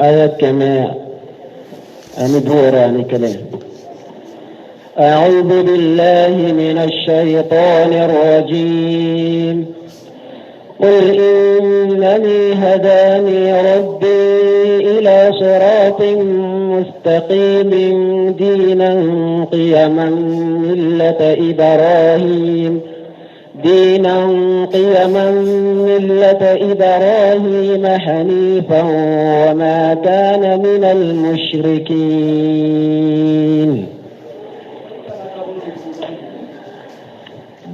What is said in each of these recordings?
آيات كما أندوراني كلام. أعوذ بالله من الشيطان الرجيم. قل إنني هداني ربي إلى صراط مستقيم دينا قيما ملة إبراهيم حنيفا وما كان من المشركين.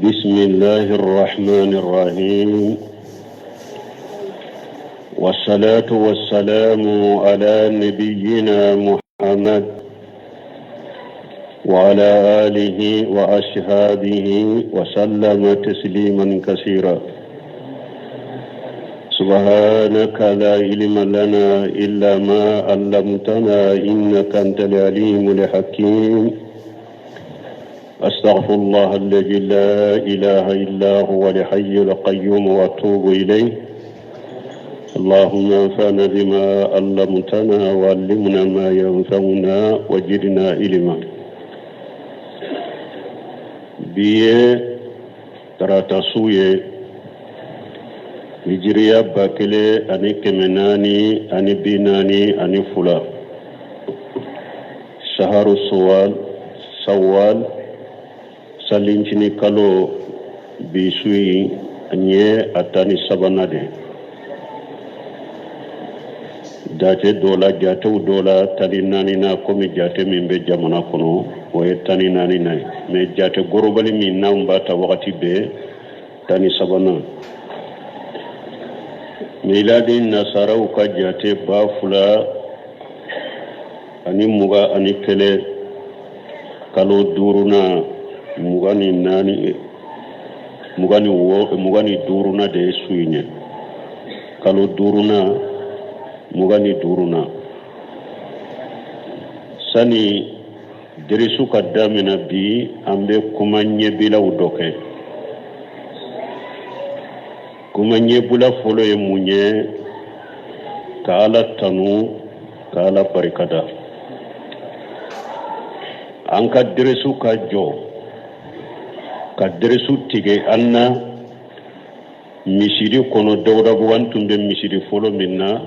بسم الله الرحمن الرحيم، والصلاة والسلام على نبينا محمد وعلى آله وأصحابه وسلم تسليما كثيرا. سبحانك لا علم لنا إلا ما علمتنا إنك أنت العليم الحكيم. أستغفر الله الذي لا إله إلا هو الحي القيوم وأتوب إليه. اللهم انفعنا بما علمتنا وعلمنا ما ينفعنا وزدنا علما. biye tarata suye hijriya bakele ani kemenani ani binani ani fula shaharu sawal salincini kalo bisui anye atani sabanade jate dola tali nani na komi jate min be jamana kono o ye tani nani na me jate gorobali min na mbata wakati be tani sabana miladi nasara uka jate ba fula ani muga ani kele kalo duruna mugani nani mugani duruna de suine kalo duruna mugani duruna sani dirisu ka damina bi ambe kumanye bila udoke kumanye bula folo ye munye ka ala tanu ka ala barikada anka dirisu ka jo ka dirisu tige anna misiri kono dawda buwantumbe misiri folo minna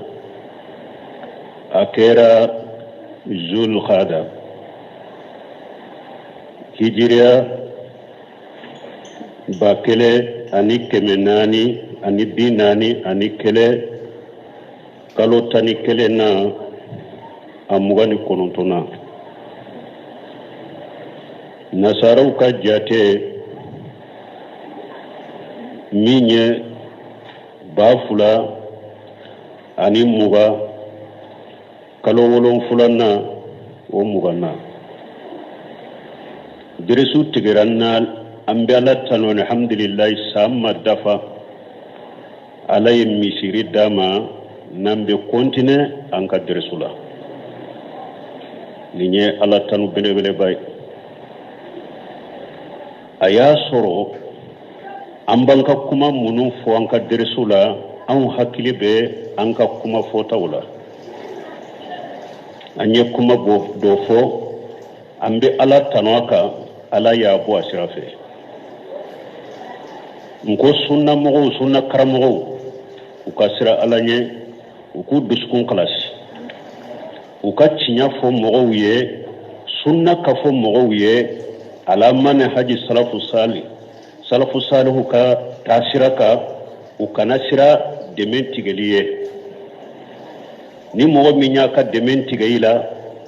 akera zulkhada hijriya bakele ani kemenani ani binani ani kele kalo tani kele na amugani konontona nasaraw ka jate minye bafula ani muga kalo wolon fulanna o muganna dirisu tigiranna ambe ala tano alhamdulillah samma dafa alay misiri dama nambe kontine anka dirisula ninye ala tanu bele bay aya soro ambanka kuma munun fo anka dirisula an hakili be anka kuma fo tawla anye kuma do fo ambe ala tanwaka ala ya bo asirafe nko sunna mogo sunna karamogo ukasira ala nye uku duskun kalasi uka cinya fo mogo ye sunna ka fo mogo ye ala mane haji salafu salih uka tasiraka ukana sira dementigeliye ni mogo minya ka dementigela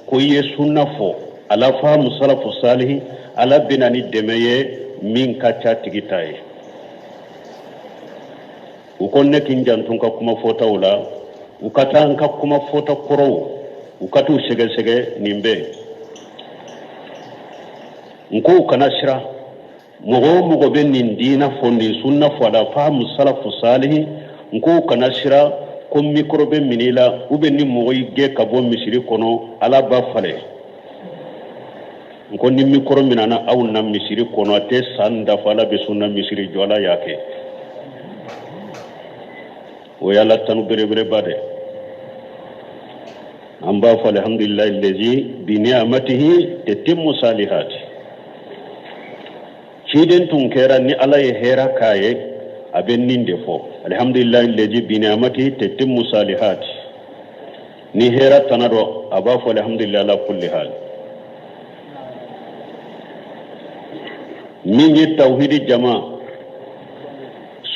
ko ye sunna fo ala fahamu salafu salih ala binani demeye min ka ca tigitaye ukonne kinjantun ka kuma fota wala ukata ka kuma fota koro ukatu sege nimbe nko kana shira mogo ben nin dina fondi sunna fo ala fahamu salafu salih nko kana shira ko mikrobe minila ube ni mogo yige kabo misiri kono ala ba fale nko ni mikro minana aw na misiri kono ate sanda fala be sunna misiri jola yake o yalla tanu bere bade amba fa alhamdulillah allazi bi ni'matihi tatimmu salihati ciden tun kera ni ala ye hera kaye aben ninde fo alhamdulillah allazi bi ni'matihi tatimmu salihati ni hera tanado aba fa alhamdulillah ala kulli hal min yi tauhidi jama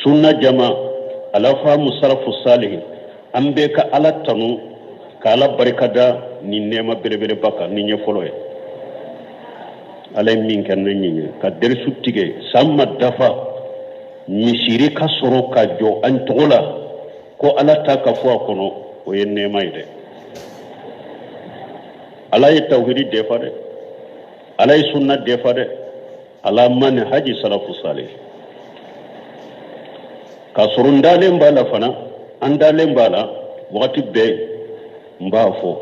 sunna jama ala famu salafu salih ambe ka ala tanu ka ala barikada ni nema berebere baka ni nye folo ye ala min kan nyi ka dersu tige samma dafa misiri ka soro ka jo an tola ko ala ta ka fo kono o ye nema ide ala ye tauhidi defa de ala ye sunna defa de ala man haji salafu salih ka surundale mbala fana andale mbala wakati be mbafo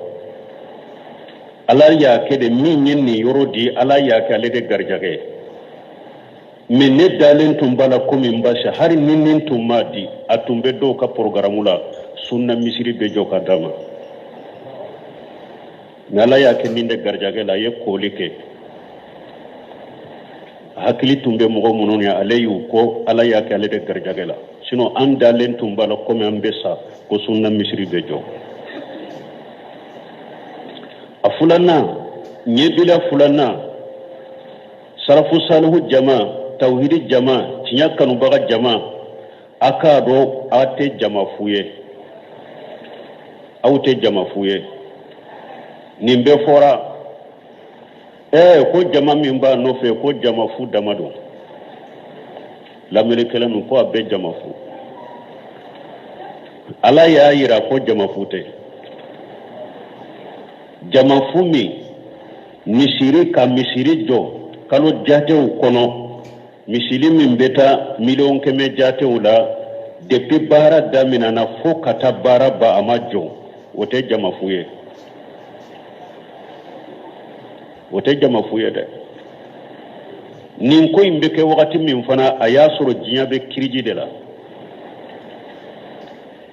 ala ya kede min yenni yorodi ala ya ke ale de garjage min ne dalen tumbala komi mbasha hari ninnin tumadi atumbe do ka programula sunna misiri be joka dama nala ya ke ninde garjage la ye kolike hakili tumbe mogo munun ya alayu ko ala ya ke ale de garjage la sino an dalen tumbala komi ambesa ko sunna misiri be jo afulana nyebila fulana sarafu salihu jama tauhidi jama tinya kanu baga jama aka do ate jama fuye awte jama fuye nimbe fora ko jama mimba no fe ko jama fu damado lamele kala no ko abe jama fu ala ya yira ko jama fute jama fumi misiri ka misiri jo kalo jatew kono misili min beta million keme jatew la depuis bara damina na fo kata bara ba amajo wote jama fuye de nin ko imbe ke wakati min fana aya soro jinya be kiriji de la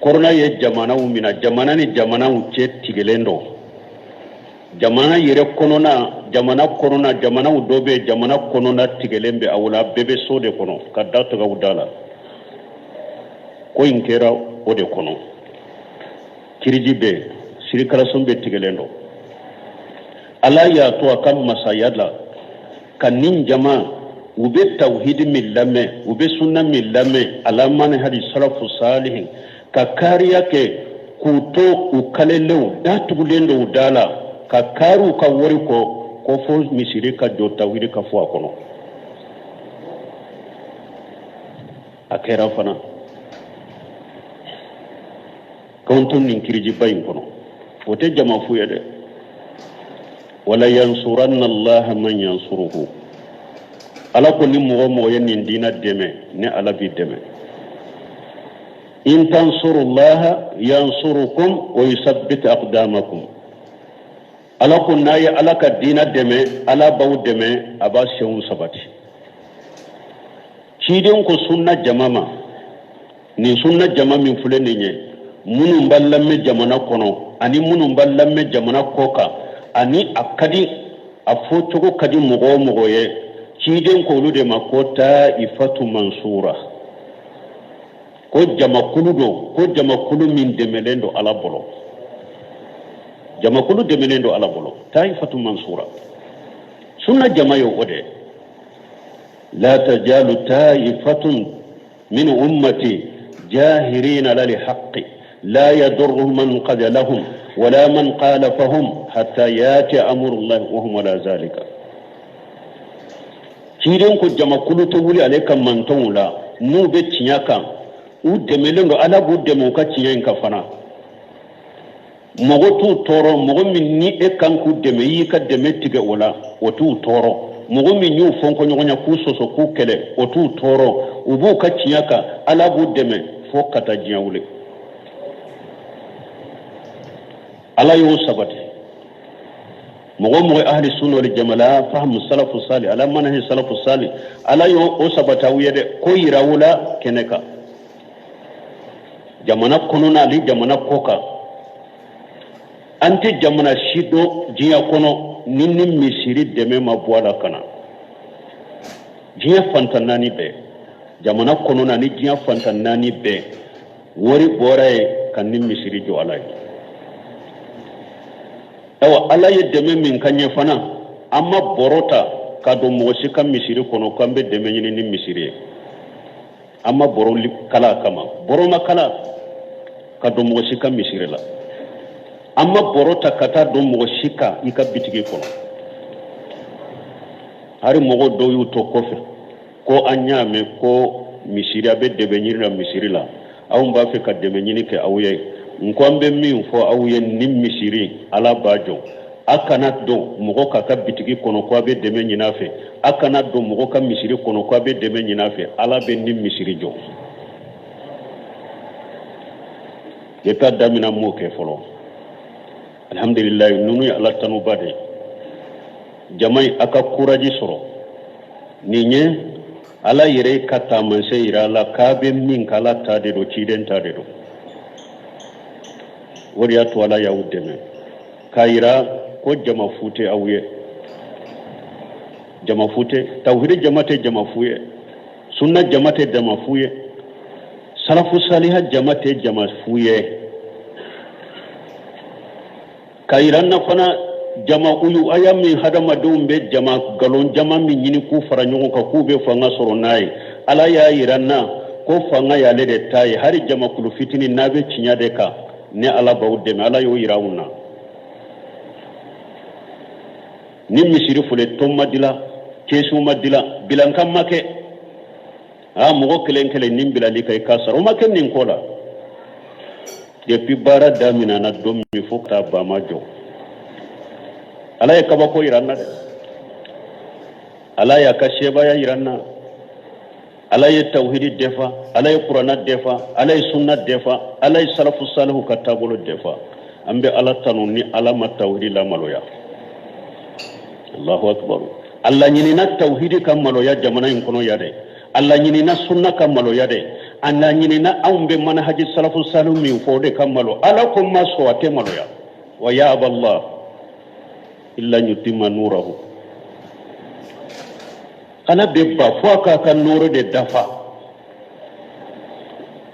corona ye jamana umina jamana ni jamana uche tigelendo jamana yere konona jamana korona jamana udobe jamana konona tigelembe awula bebe sode kono kadata ga udala ko inkera ode kono kirijibe sirikala sombe tigelendo ala ya to akam masayadla kanin jama ube tauhid millame ube sunna millame ala man hadi salafu salih ka kariya ke kuto ukalelo datugulendo udala ka karu ka wori ko fo misiri ka do tawiri ka fo akono akera fana kontum nin kiriji bayin kono wote jama fu yede wala yansuranna allah man yansuruhu ala ko ni mo yenin dina deme ne ala bi deme in tansurullaha yansurukum wa yuthabbit aqdamakum ala ko nayi ala ka dina deme ala baw deme aba sewu sabati ciden ko sunna jamama ni sunna jama min fulani nye munu ballamme jamana kono ani munu ballamme jamana koka ani akadi afo togo kadi mogo ye ciden ko lude makota ifatu mansura ko jama kulu min demelendo ala bolo jama kulu demelendo ala bolo taifatu mansura sunna jama yo ode la tajalu taifatun min ummati jahirina lil haqqi la yadurruhum man qadalahum wala man qalafahum hatta yati amru allah wa hum la zalika kiren ko jama kulu to wuli aleka manton la nu be tinyaka u demelendo ala bu demo ka tiyen ka fana mogo tu toro mogo min ni e kanku deme yi ka deme tige wala o tu toro mogo min yu fonko nyonya ku soso ku kele o tu toro ubu ka tinyaka ala bu deme fo kata jiawule ala yo sabati mogo ahli sunna wal jamaa fahmu salafu salih ala manhaji salafu salih ala yo o sabata wiyede ko yirawula keneka jamana konona ali jamana koka ante jamana shido jiya kono ninni misiri deme ma boala kana jiya fantanani be jamana kono na ni jiya fantanani be wori borae kan ni misiri jo alay awa alay deme min kanye fana amma borota kado mosi kam misiri kono kambe deme ni misiri amma boro kala kama boro makala kado mosi kam misiri la amma borota kata do mogo shika ika bitigi kono hari mogo do yu to kofe ko anyame ko misiri abe debe nyiri na misiri la awu mba fe ka debe nyini ke awuye nkwambe mi fo awuye ni misiri ala bajo akana do mogo kaka bitigi kono ko abe debe nyina fe akana do mogo ka misiri kono ko abe debe nyina fe ala be ni misiri jo yeta damina mo ke folo alhamdulillah nunu ya Allah tanu bade jamai aka kuraji soro ninye ala yere kata manse ira la kabe min kala tade do ciden tade do wariya to ala ya udeme kaira ko jama fute awye jama fute tauhid jamate jama fuye sunna jamate jama fuye salafu salihah jamate jama fuye kairanna fana jama uyu ayami hadama dumbe jama galon jama min yini ku faranyo ka ku be fanga soro nayi ala ya iranna ko fanga ya lede tayi hari jama kulu fitini nabe cinya de ka ne ala bawde me ala yo irawuna ni misiri fule tomma dila kesu madila bilankan make mogo kelen kelen nim bilali kay kasar o make nin kola depuis bara damina na dom mi fokta ba majo ala ya kaba ko iranna de ala ya kashe ba ya iranna ala ya tauhidi defa ala ya qur'ana defa ala ya sunna defa ala ya salafu salihu katabulu defa ambe ala tanuni ala ma tauhidi la maloya Allahu akbar alla nyini na tauhidi kam maloya jamana in kono yade alla nyini na sunna kam maloya de alla nyini na ambe manhaji salafu salihu min fode kam malo ala ko ma so ate maloya wa ya aballah illa yutimma nurahu ana bebba fo ka kan nuru de dafa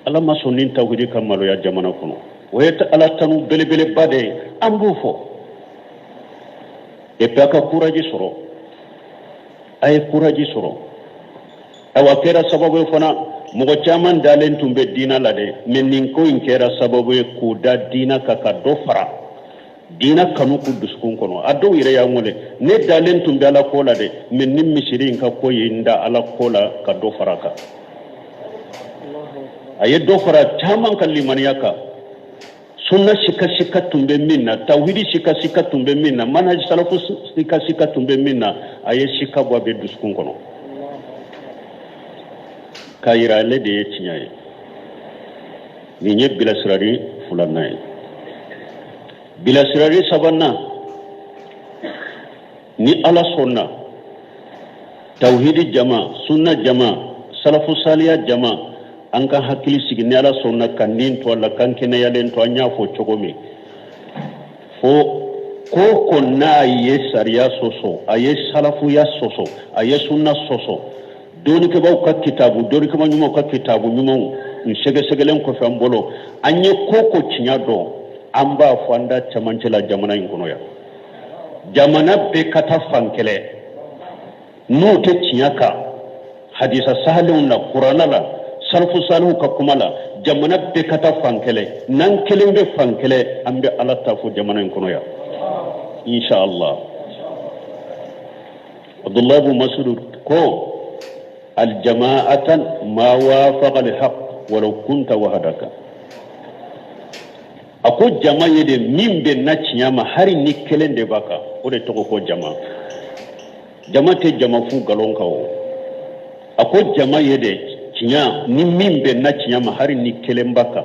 ala ma sunnin tawhidi kam maloya jamana kono wayta ala tanu bele bele bade ambu fo e paka kuraji soro ay kuraji soro awa kera sababu fana mugo chaman dalen tumbe dina lade menin ko in kera sababu ku da dina kaka do fara dina kanu ku duskun kono ado ire ya ngole ne dalen tumbe ala kola de menin mishirin ka ko yinda ala kola ka do faraka aye do fara chaman kallimani yaka sunna shika tumbe minna tauhidi shika tumbe minna manhaj salafu shika tumbe minna aye shika bwa be duskun kono kayira le de tinyaye ni nye bilasrari fulanay bilasrari sabanna ni ala sunna tauhidi jama sunna jama salafu saliya jama anka hakili sigini ala sunna kanin to la kankene yalen to anya fo chogomi fo ko na ye sariya soso aye salafu ya soso aye sunna soso doni ke baw ka kitabu doni ke manyuma ka kitabu nyuma segelen ko fambolo anye koko cinyado amba fanda chamancela jamana inkono ya jamana be kata fankele no te cinyaka hadisa sahalun na qur'ana la sarfu salu ka kumala jamana be kata fankele nan kelimbe fankele ambe ala tafu jamana inkono ya insha Allah Abdullah ibn Mas'ud ko الجماعة ما وافق الحق ولو كنت وحدك أكو جماعة يدي مين بناتشياما هاري نيكلين دي باكا ودي توكو جماعة جماعة جماعة فو غالون كاو أكو جماعة يدي تشيا مين بناتشياما هاري نيكلين باكا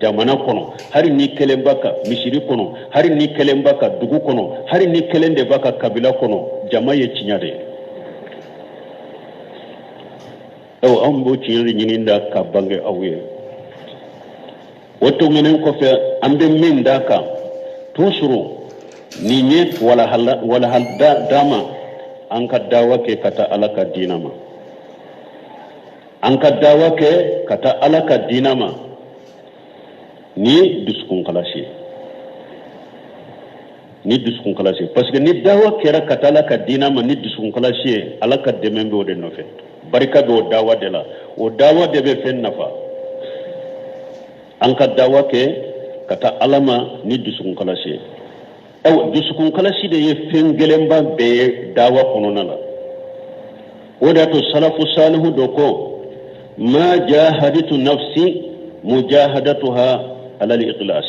jamana kono hari ni kelen baka mishiri kono hari ni kelen baka dugu kono hari ni kelen de baka kabila kono jama ye chinyade aw ambo chinyade nyininda ka bange awye woto menen ko fe ambe min daka tusuru ninye wala hal dama an ka dawa ke kata alaka dinama an ka dawa ke kata alaka dinama ni duskun kalasi parce que ni dawa kera kata alaka dinama ni duskun kalasi alaka demembe o de nofe barika do dawa de la o dawa de be fen nafa an ka dawa ke kata alama ni duskun kalasi dusukun kalasi de ye fen gelemba be dawa konona la o da to salafu salihu do ko ma jahadatu nafsi mujahadatuha ala al-ikhlas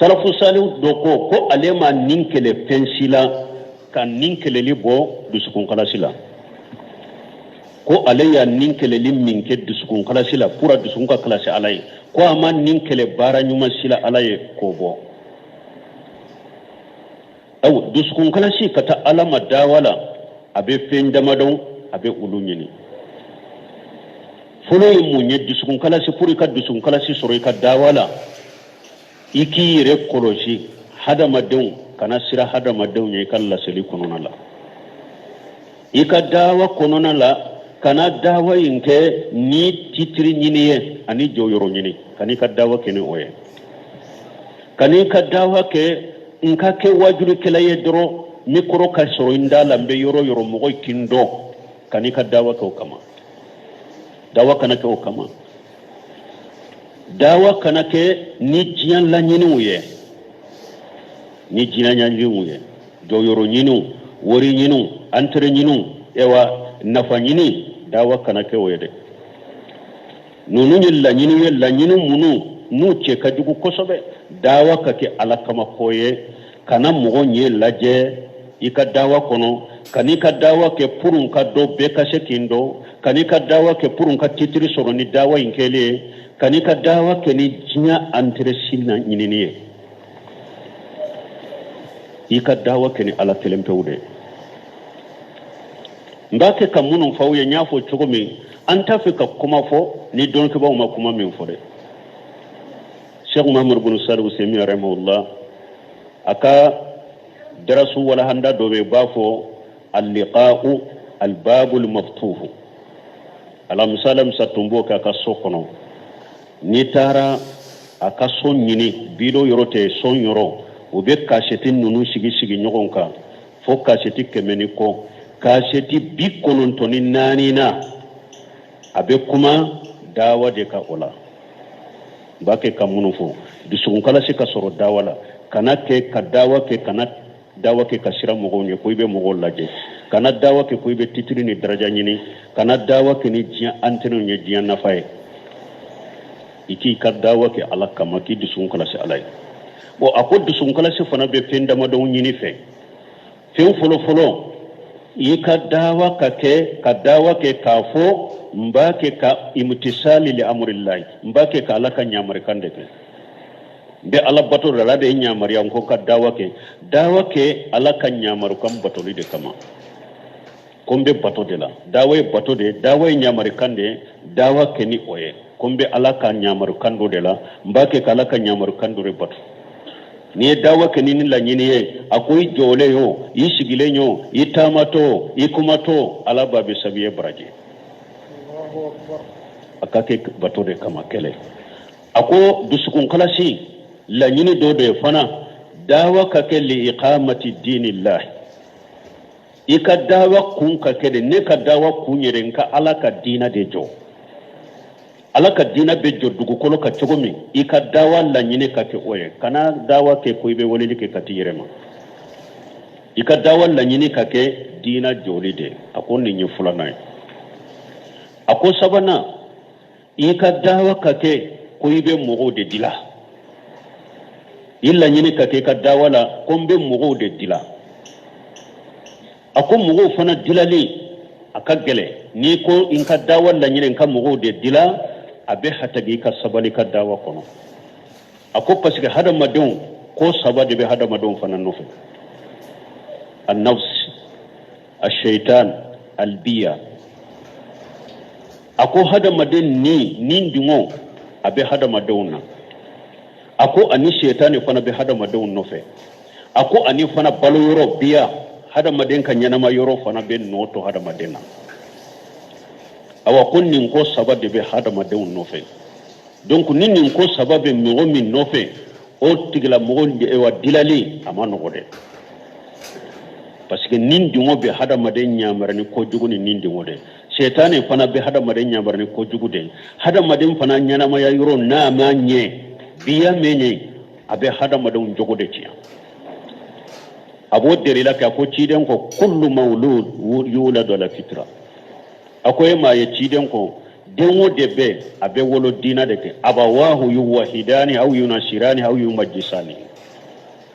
salafu salihu do ko alema ninkele pensila kan ninkele libo dusukun kalasi la ko aleya ninkele limminke dusukun kalasi la pura dusukun kalasi alay ko ama ninkele bara nyuma sila alay ko bo duskun kalasi kata alama dawala abe fen damadon abe ulunyini folo munye duskun kalasi puri ka duskun kalasi soro ka dawala iki re koloji hada madon kana sira hada madon ne kala seli kununa la ika dawa kununa la kana dawa inke ni titri nyiniye ani joyoro nyini kani ka dawa kene oye kani ka dawa ke nka ke wajuru kala ye doro mikro ka soro inda lambe yoro mogo kindo kani ka dawa ko kama dawa kana ke o kama dawa kana ke ni jiyan la nyinu ye ni jiyan nyinu ye do yoro nyinu wori nyinu antre nyinu ewa nafa nyini dawa kana ke o ye de nunu la nyinu munu nu ce ka jugu kosobe dawa kake alakama koye kana mogo nye laje ika dawa kono kani ka dawa ke purun ka do be kashe kindo kani ka dawa ke purun ka titiri soro ni dawa inkele kani ka dawa ke ni jinya antre silna nyininiye ika dawa ke ni ala telempewde mbake kamunun fawye nyafo chugumi antafika kuma fo ni donke ba uma kuma min fode Sheikh Muhammad bin Salih Usaymin rahimahullah aka darasu wala handa dobe bafo al-liqa'u al-babu al-maftuh ala musalam satumbo ka sokono ni tara aka son nyini bido yorote son yoro ube kashetin nunu sigi nyogonka fo kasheti kemeni ko kasheti bikonon toni nani na abe kuma dawa de ka ola bake kamunu fo dusukun kala se ka soro dawala kana ke ka dawa ke kana dawa ke kasira mogo nye ko ibe mogo laje kana dawa ke ko ibe titiri ni daraja nyini kana dawa ke ni jiya anteno nye jiya nafaye iki ka dawa ke ala kama ki dusukun kala se alay bo akod dusukun kala se fana be fenda ma don nyini fe fen folo ika dawa ke kafo mbake ka imtisali li amrillahi mbake ka alaka nyamari kande ke be ala bato da de nyamari yanko ka dawa ke alaka nyamaru kam bato de kama kombe bato de la dawa nyamari kande dawa ke ni oye kombe alaka nyamaru kando de la mbake ka alaka nyamaru kando re bato ni dawa ke ni la nyini ye akoy jole yo yisigile nyo itamato ikumato ala babe sabiye braje akake bato de kama kele ako dusukun kalasi la nyini do de fana dawa kake li iqamati dinillah ika dawa kun kake de ne ka dawa kunyere nka alaka dina de jo alaka dina be jo dugu kolo ka chogomi ika dawa la nyini kake oye kana dawa ke koibe wolili ke katiyerema ika dawa la nyini kake dina jolide ako ni nyufula nay ako sabana ika dawa kake koibe mogo de dila illa nyini kake ka dawa la kombe mogo de dila ako mogo fana dilali akagele ni ko inka dawa la nyini nka mogo de dila abe hatagi ka sabali ka dawa kono ako pasike hada madon ko sabade be hada madon fana nofu an-nafs ash-shaytan al-biya ako hada maden ni nindingo abe hada madonna ako ani shetani fana be hadamadenw nɔfɛ ako ani fana balo yɔrɔ biya hadamaden ka ɲɛnama yɔrɔ fana be nɔ to hadamaden na awa ko nin ko saba de be hadamadenw nɔfɛ donc ni nin ko saba be mɔgɔ min nɔfɛ o tigila mɔgɔ wa dilali a ma nɔgɔ dɛ parce que nin dingo be hadamaden ɲamara ni kojugu ni nin dingo de shetani fana be hadamaden ɲamara ni kojugu de hadamaden fana ɲanamaya yɔrɔ n'a ma ɲɛ biya menye a be hadamadenw jogo de tiɲɛ a b'o derila k'a ko ciden ko kullu mawlud yuladu ala fitra a ko e maa ye ciden ko den o de bɛ a bɛ wolo diina de kɛ abawahu yuwahidani aw yunasirani aw yumajisani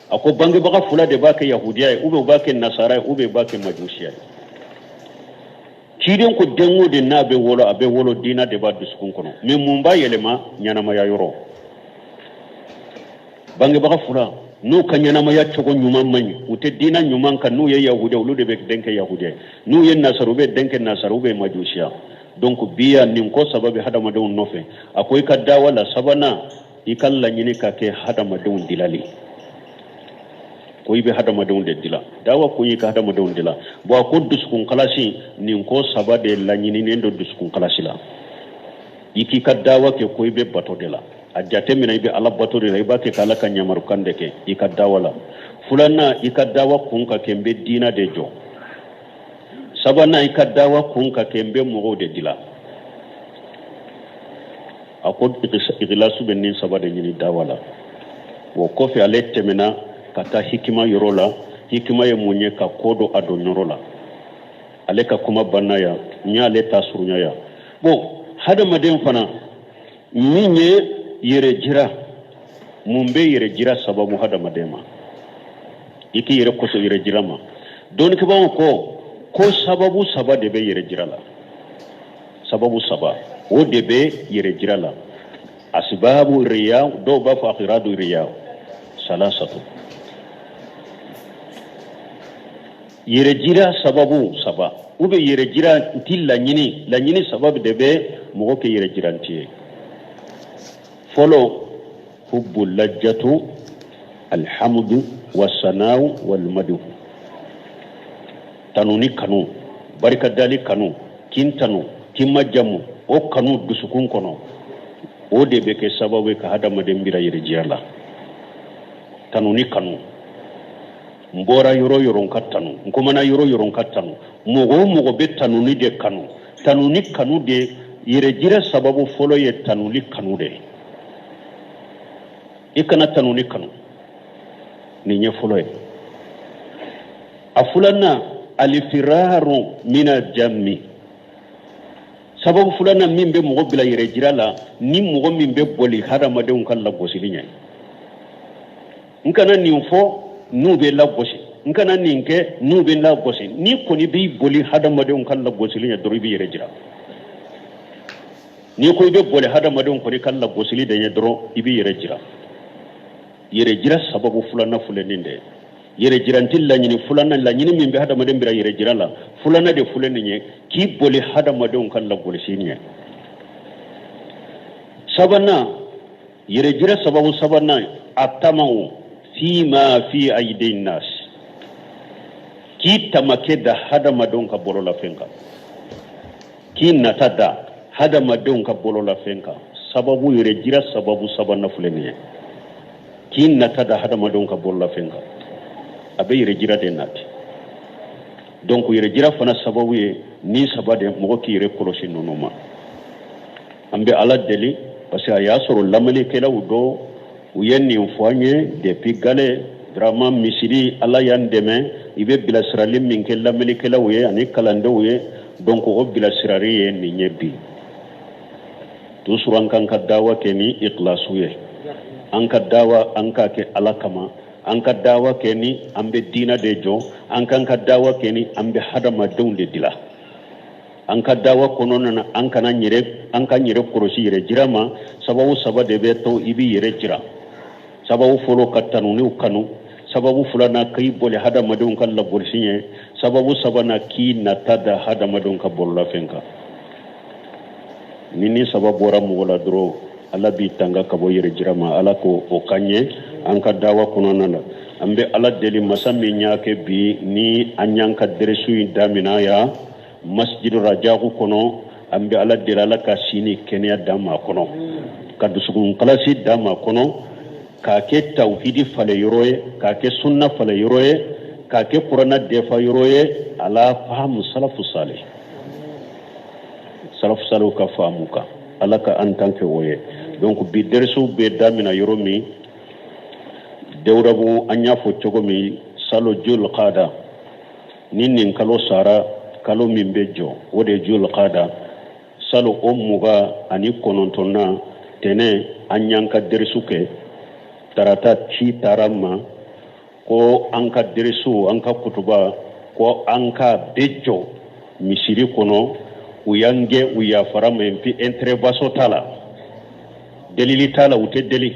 a ko bangebaga fula de b'a kɛ yahudiya ye u b'a kɛ nasara ye u b'a kɛ majusiya ye ciden ko den o de n'a bɛ wolo a bɛ wolo diina de b'a dusukun kɔnɔ mais mun b'a yɛlɛma ɲanamaya yɔrɔ bangebaga fula n'u ka ɲanamaya cogo ɲuman man ɲi u tɛ diina ɲuman kan n'u ye yahudiya olu de bɛ den kɛ yahudiya n'u ye nasara u bɛ den kɛ nasara u bɛ majusiya donc biya nin ko sababu hadamadenw nɔfɛ a ko i ka dawa la sabanan i ka laɲini ka kɛ hadamadenw dilali ko i bɛ hadamadenw de dila dawa ko i ka hadamadenw dila bon a ko dusukun kalasi nin ko saba de laɲininen do dusukun kalasi la i k'i ka dawa kɛ ko i bɛ bato de la a jate mina i bɛ ala bato de la i b'a kɛ k'ala ka ɲamarukan de kɛ i ka dawa la filanan i ka dawa kun ka kɛ n bɛ diina de jɔ sabanan i ka dawa kun ka kɛ n bɛ mɔgɔw de dila a ko ikilasu bɛ nin saba de ɲini dawa la o kɔfɛ ale tɛmɛna ka taa hikima yɔrɔ la hikima ye mun ye ka ko dɔ a don yɔrɔ la ale ka kuma banna yan n y'ale ta surunya yan bon hadamaden fana min ye yɛrɛ jira mun bɛ yɛrɛ jira sababu hadamaden ma i k'i yɛrɛ kɔsɔ yɛrɛ jira ma dɔnnikɛbaw ko sababu saba de bɛ yɛrɛ jira la sababu saba o de bɛ yɛrɛ jira la asbabu riya dɔw b'a fɔ akhiradu riya salasatu yɛrɛ jira sababu saba ou bien yɛrɛ jira nti laɲini sababu de bɛ mɔgɔ kɛ yɛrɛ jiranti ye fɔlɔ hubbu lajjatu alhamdu wasanau walmadu tanu ni kanu barikadali kanu kin tanu kin majamu o kanu dusukun kɔnɔ o de bɛ kɛ sababu ka hadamaden bira yɛrɛ jira la tanu ni kanu n bɔra yɔrɔ yɔrɔ n ka tanu n komana yɔrɔ yɔrɔ n ka tanu mɔgɔ o mɔgɔ bɛ tanuni de kanu tanuni kanu de yɛrɛ jira sababu fɔlɔ ye tanuni kanu de i kana tanuni kanu nin ye fɔlɔ ye a filanan alifiraru mina jammi sababu filanan min bɛ mɔgɔ bila yɛrɛ jira la ni mɔgɔ min bɛ boli hadamadenw ka lagosili ɲɛ n kana nin fɔ n'u bɛ lagosi n kana nin kɛ n'u bɛ lagosi ni kɔni b'i boli hadamadenw ka lagosili ɲɛ dɔrɔn i bɛ yɛrɛ jira ni ko i bɛ boli hadamadenw kɔni ka lagosili de ɲɛ dɔrɔn i bɛ yɛrɛ jira yɛrɛ jira sababu filanan filɛnin de yɛrɛ jiranti laɲini filanan laɲini min bɛ hadamaden bila yɛrɛ jira la filanan de filɛnin ye k'i boli hadamadenw ka lagosili ɲɛ sabanan yɛrɛ jira sababu sabanan a tamaw fima fi aidin nas ki tamake da hadamadenw ka bolola fɛn kan ki nata da hadamadenw ka bolola fɛn kan sababu yɛrɛ jira sababu sabanan filɛnin ye ki nata da hadamadenw ka bolola fɛn kan a bɛ yɛrɛ jira de nati donc yɛrɛ jira fana sababu ye ni saba de mɔgɔ k'i yɛrɛ kɔlɔsi ninnu ma an bɛ ala deli parce que a y'a sɔrɔ lamalikɛlaw dɔ u ye nin fɔ an ye depuis gale vraiment misiri ala y'an dɛmɛ i bɛ bilasirali min kɛ lamalikɛlaw ye ani kalandenw ye donc o bilasirali ye nin ye bi toujours an kan ka dawa kɛ ni ikhlasu ye an ka dawa an ka kɛ ala kama an ka dawa kɛ ni an bɛ diina de jɔ an kan ka dawa kɛ ni an bɛ hadamadenw de dila an ka dawa kɔnɔna na an ka yɛrɛ kɔlɔsi yɛrɛ jira ma sababu saba de bɛ to i bɛ yɛrɛ jira sababu fɔlɔ ka tanuniw kanu sababu filanan k'i boli hadamadenw ka lagosili ɲɛ sababu sabanan k'i nata da hadamadenw ka bololafɛn kan ni nin saba bɔra mɔgɔ la dɔrɔn ala bi tanga kabo yere jirama ala ko o kanye anka dawa kono nana ambe ala deli masami nyake bi ni anyanka deresu damina ya masjidu rajaku kono ambe ala deli ala ka sini kenya dama kono kadusugun kalasi dama kono ka ke tauhidi fale yoroye ka ke sunna fale yoroye ka ke qur'ana defa yoroye ala fahamu salafu salih ka famuka ala ka en tant que woye donc bi dersu be damina yoromi dewrabu anya fo cogomi salo jul qada ninnin kalo sara kalo min bejo wode jul qada salo ommuga ani konontonna tene anyanka dersu ke tarata ci taramma ko anka dersu anka kutuba ko anka bejo misiri kono uyange uya farama mpi entrevaso tala delili tala ute deli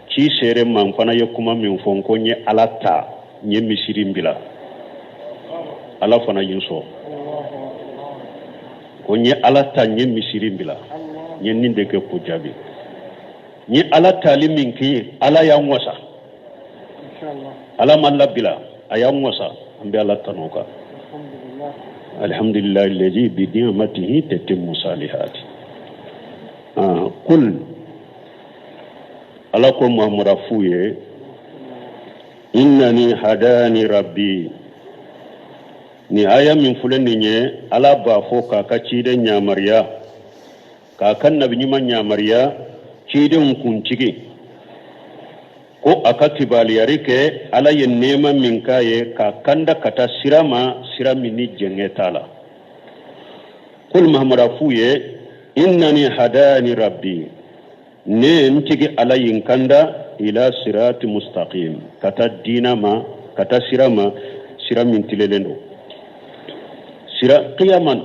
ci sere man fana yakuma min fonko nye alata nye misiri mbila ala fana yinso ko nye alata nye misiri mbila nye ninde ke kujabi nye alata liminki ala ya mwasa ala malabila aya mwasa ambi ala tanoka alhamdulillah alladhi bi ni'matihi tatimmu salihati qul alakum mamrafuye innani hadani rabbi ni aya min fulani nye ala ba fo ka cide nyamariya ka kan nabi nyima nyamariya cide kuncigi ko akati baliyari ke ala ye nema min kaye ka kanda kata sirami ni jengetala kul mahmarafuye innani hadani rabbi ne ntigi ala yin kanda ila sirati mustaqim kata dinama kata siramin tilelendo sira qiyaman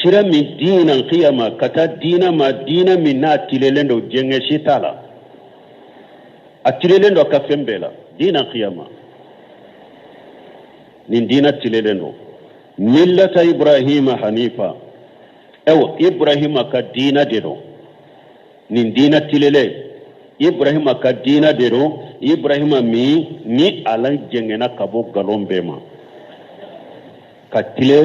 sirami dinan qiyama kata dinama dinamin na tilelendo jenge shitala atilelendo akafembela dina qiyama nin dina tilelendo millata ibrahima hanifa ibrahima ka dina dedo nin dina tilele ibrahima ka dina dedo ibrahima mi ala jengena kabo galombema ka tile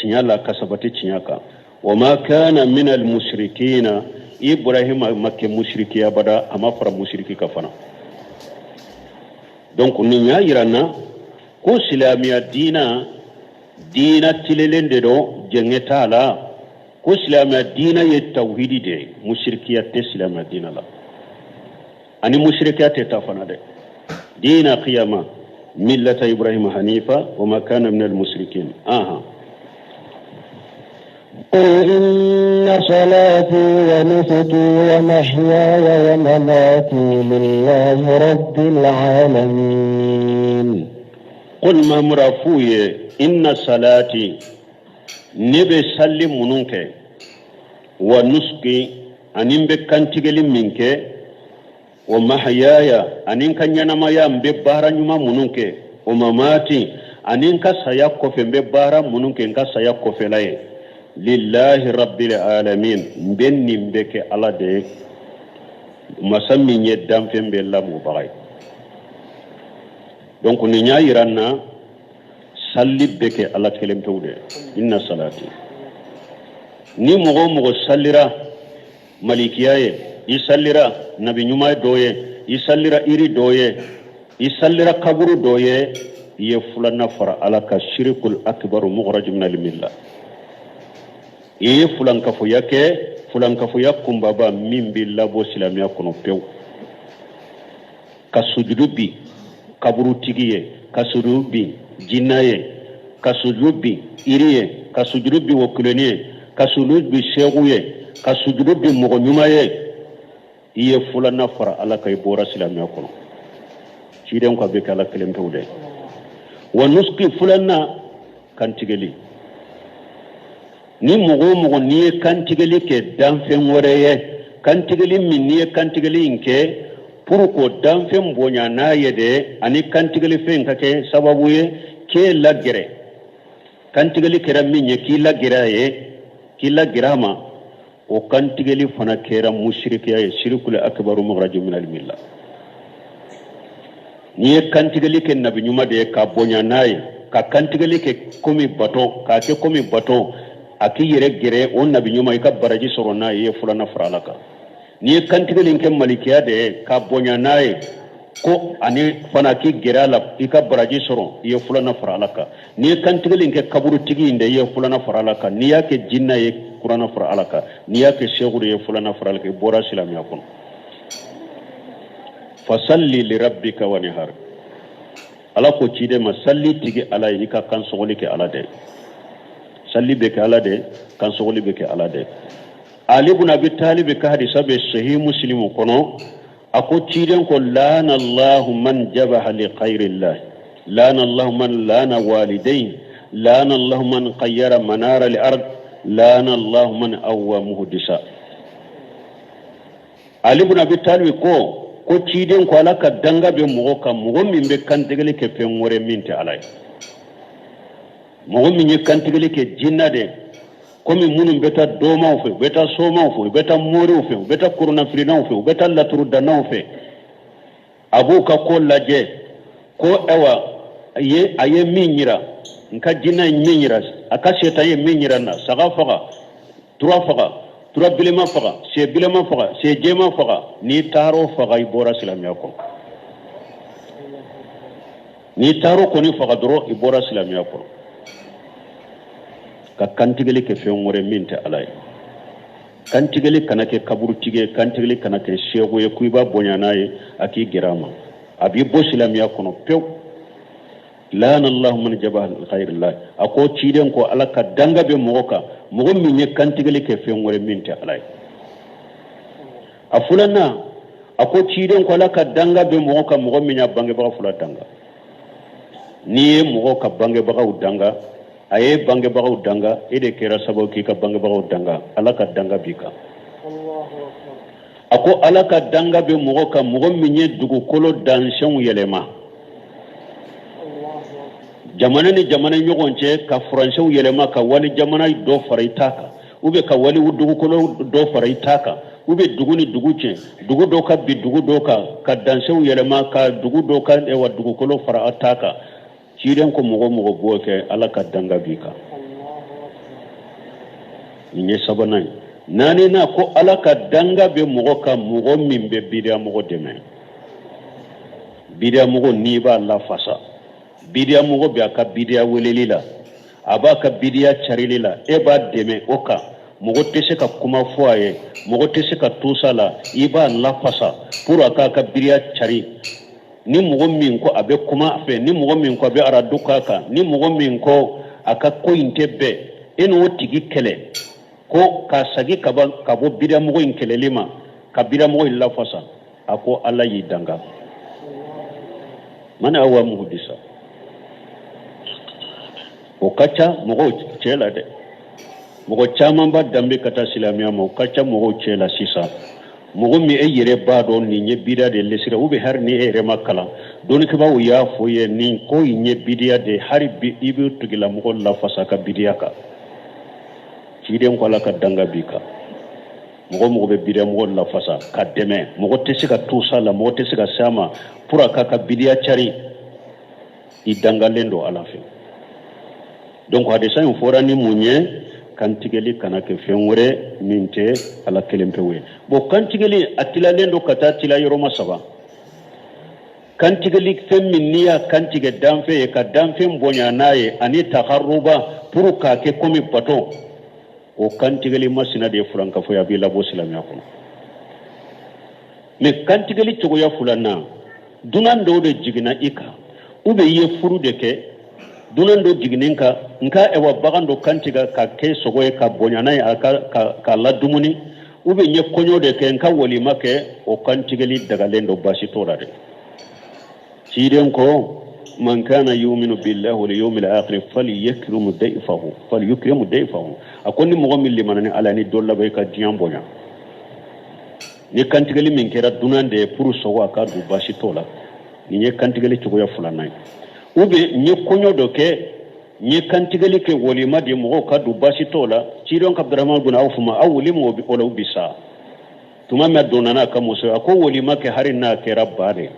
tinyala kasabati tinyaka wama kana min al mushrikina ibrahima makke mushriki abada ama fara mushriki kafana donc ni ya irana ko islamiya dina tilelende do jengetala ko islamiya dina ye tauhidi de mushrikiyat islamiya dina la ani mushrikiyat tafana de dina qiyama millata ibrahim hanifa wama kana min al mushrikin قل إن صلاتي ونسكي ومحياي ومماتي لله رب العالمين قل ما مرافوي إن صلاتي نبي سلم منك ونسكي أنين بكانتيجل منك ومحياي أنين كان ينما يام ببارا نما منك ومماتي أنين كسياكو في ببارا منك كسياكو في لاي lillahi rabbil alamin benni mbeke ala de masami nyedam fembe la mu bagay donc ni nyaayiranna salli beke ala kelem tawde inna salati ni mogo sallira malikiyaye isallira nabi nyuma doye isallira iri doye isallira kaburu doye ye fulana fara ala ka shirkul akbar mukhraj min al millah fulankafu yakum baba min billabo silamiya kono pew kasujudubi kaburu tigiye kasujudubi jinaye kasujudubi iriye kasujudubi wokuleniye kasujudubi sheguye kasujudubi mogonyumaye fulana fara ala kay bora silamiya kono ciden ko be kala kelem tawde wa nuski fulana kantigeli ni mogo ni kantigeli ke danfen woreye kantigeli min ni kantigeli inke pour ko danfen bonya na yede ani kantigeli fen kake sababu ye ke lagere kantigeli kera min ye ki lagera ye ki lagrama o kantigeli fana kera mushrikiya ye shirkul akbaru mukhraju min al milla ni ye kantigeli ke nabi nyuma de ka bonya naye ka kantigeli ke komi bato ka ke komi bato aki yere gere on nabi nyuma ka baraji soro naye ye fulana faralaka ni ye kantigeli ke malikiya de ka bonya naye ko ani fana ki gerala ika baraji soro ye fulana faralaka ni kantigeli ke kaburu tigi inde ye fulana faralaka ni yake jinna ye qur'ana faralaka ni yake sheguru ye fulana faralaka bora silamiya kun fasalli li rabbika wanhar ala ko cide ma salli tigi ala ika kan sogoli ke ala de salli be ke ala de kan sogoli be ke ala de ali ibn abi talib ka hadisa be sahih muslim kono ako ciden ko lana allah man jabaha li khairillah lana allah man lana walidain lana allah man qayyara manara li ard lana allah man awwa muhdisa ali ibn abi talib ko ciden ko ala ka danga be mogo ka mogo min be kantigeli ke pengore minte alay mogo min ye kantigeli ke jinna de komi munum beta doma fe beta soma fe beta mori fe beta kuruna frina fe beta laturu dana fe abu ka ko laje ko ewa aye minyira nka jinna minyira aka sheta ye minyira na saga faga tura faga tura bilema faga se bilema faga se jema faga ni taro faga ibora silamiya ko ni taro ko ni faga doro ibora silamiya ko ka kantigeli ke fengore minte alay kantigeli kanake kaburu tige kantigeli kanake shego ye kuiba bonyanaye aki girama abi bo silamiya kono pew lana allah man jabal khairillah ako ciden ko alaka danga be mogoka mogo min ye kantigeli ke fengore minte alay afulana ako ciden ko alaka danga be mogoka mogo min ya bange baga fula danga ni mogo ka bange baga udanga aye bange baga udanga ede kera sabo ki ka bange baga udanga alaka danga bika ako alaka danga be mogoka mogo min ye dugu kolo danshen yelema jamana ni jamana nyogonche ka français yelema ka wali jamana do faraitaka ube ka wali dugu kolo do faraitaka ube dugu ni dugu che dugu do ka bi dugu do ka danshen yelema ka dugu do ka ewa dugu kolo faraataka ciden ko mogo boke alaka danga bika nye sabanai nani na ko alaka danga be mogo ka mogo min be bidia mogo deme bidia mogo ni ba la fasa bidia mogo be aka bidia welelila abaka bidia charilila e ba deme oka mogo tese ka kuma foaye mogo tese ka tusala iba la fasa pour aka bidia chari ni mogo min ko abe kuma fe ni mogo min ko abe araduka ka ni mogo min ko aka ko intebe eno tigi kele ko ka sagi kabo bidia mogo in kelelima ka bidia mogo illa fasa ako alla yidanga mana awa muhdisa o kacha mogo chela de mogo chama ba dambe kata silamiya mo kacha mogo chela sisa mogo mi e yere ba do ni nye bidia de lesira ube har ni ere makala doni ke ba ya foye ni ko nye bidia de hari bi ibu tugila mogo la fasa ka bidia ka ciden ko la ka danga bika mogo be bidia mogo la fasa ka deme mogo tesi ka tusala mogo tesi ka sama pura ka bidia chari i danga lendo alafi donc hadisa en fora ni munye kantigeli kanake fenwore minte ala kelempewe bo kantigeli atila lendo kata tila yoroma saba kantigeli femminia kantige damfe e ka damfe mbonya naye ani taharruba pour ka ke komi pato o kantigeli masina de fulanka fo ya bi labo silamiya ko me kantigeli togo ya fulana dunan do de jigina ika ube ye furu de ke dunan do jigininka nka ewa bagando kantiga ka ke sogoye ka bonyana ka ladumuni ube nye konyo de ke nka walima ke o kantigeli daga lendo basi torade ciden ko man kana yu'minu billahi wal yawmil akhir falyakrim dayfahu akoni mo min limanani ala ni dolla bay ka diam bonya ni kantigeli min kera dunande pour sogo ka du basi tola ni nye kantigeli tugo ya fulana ube nye konyo doke nye kantigeli ke wolima de mo ka du basi tola ciidon ka abdurrahman bin auf ma awli mo bi olo bisa tuma me donana ka muso ko wolima ke harin na ke rabbade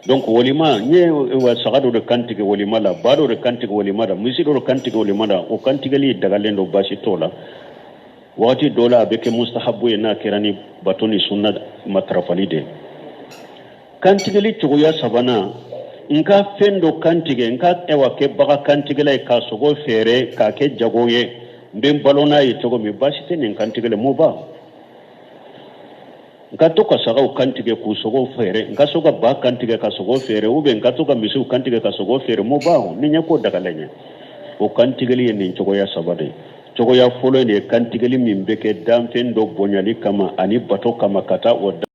donc wolima nye wa sagado de kantige wolima la bado de kantige wolima da musido de kantige wolima da o kantige li daga lendo bashi tola wati dola abeke mustahabu na kirani batoni sunna matrafalide kantige li tuya sabana nka fendo kantige nka ewa ke baga kantige la ka sogo fere ka ke jagoye mbem balona yi togo mi bashi tenen kantige le moba nka to ka saga kantige ku sogo fere nka soga ba kantige ka sogo fere ube nka to ka misu kantige ka sogo fere moba ni nya ko daga lenye o kantige li ni togo ya sabade togo ya folo ne kantige li min beke damfen do bonyali kama ani bato kama kata o